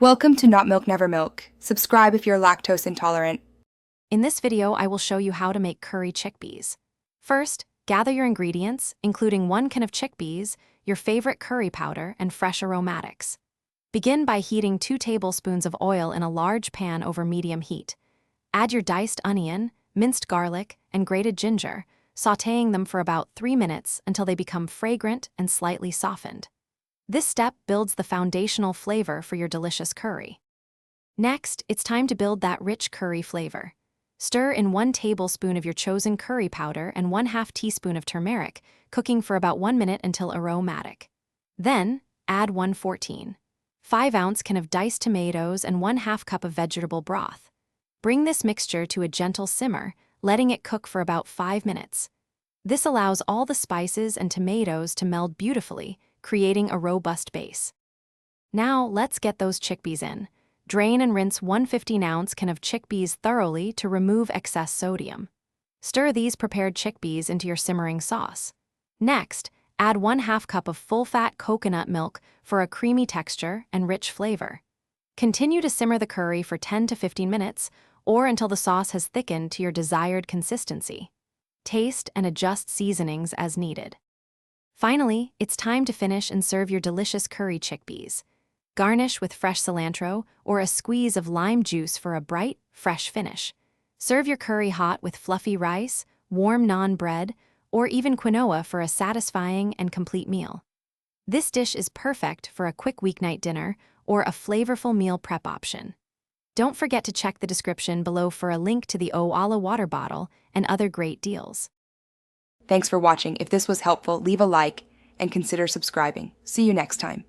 Welcome to Not Milk Never Milk. Subscribe if you're lactose intolerant. In this video, I will show you how to make curry chickpeas. First, gather your ingredients, including 1 can of chickpeas, your favorite curry powder, and fresh aromatics. Begin by heating 2 tablespoons of oil in a large pan over medium heat. Add your diced onion, minced garlic, and grated ginger, sautéing them for about 3 minutes until they become fragrant and slightly softened. This step builds the foundational flavor for your delicious curry. Next, it's time to build that rich curry flavor. Stir in 1 tablespoon of your chosen curry powder and 1/2 teaspoon of turmeric, cooking for about 1 minute until aromatic. Then, add 1/14 can of diced tomatoes and 1/2 cup of vegetable broth. Bring this mixture to a gentle simmer, letting it cook for about 5 minutes. This allows all the spices and tomatoes to meld beautifully, creating a robust base. Now, let's get those chickpeas in. Drain and rinse 1/15 can of chickpeas thoroughly to remove excess sodium. Stir these prepared chickpeas into your simmering sauce. Next, add 1/2 cup of full-fat coconut milk for a creamy texture and rich flavor. Continue to simmer the curry for 10 to 15 minutes, or until the sauce has thickened to your desired consistency. Taste and adjust seasonings as needed. Finally, it's time to finish and serve your delicious curry chickpeas. Garnish with fresh cilantro or a squeeze of lime juice for a bright, fresh finish. Serve your curry hot with fluffy rice, warm naan bread, or even quinoa for a satisfying and complete meal. This dish is perfect for a quick weeknight dinner or a flavorful meal prep option. Don't forget to check the description below for a link to the Oala water bottle and other great deals. Thanks for watching. If this was helpful, leave a like and consider subscribing. See you next time.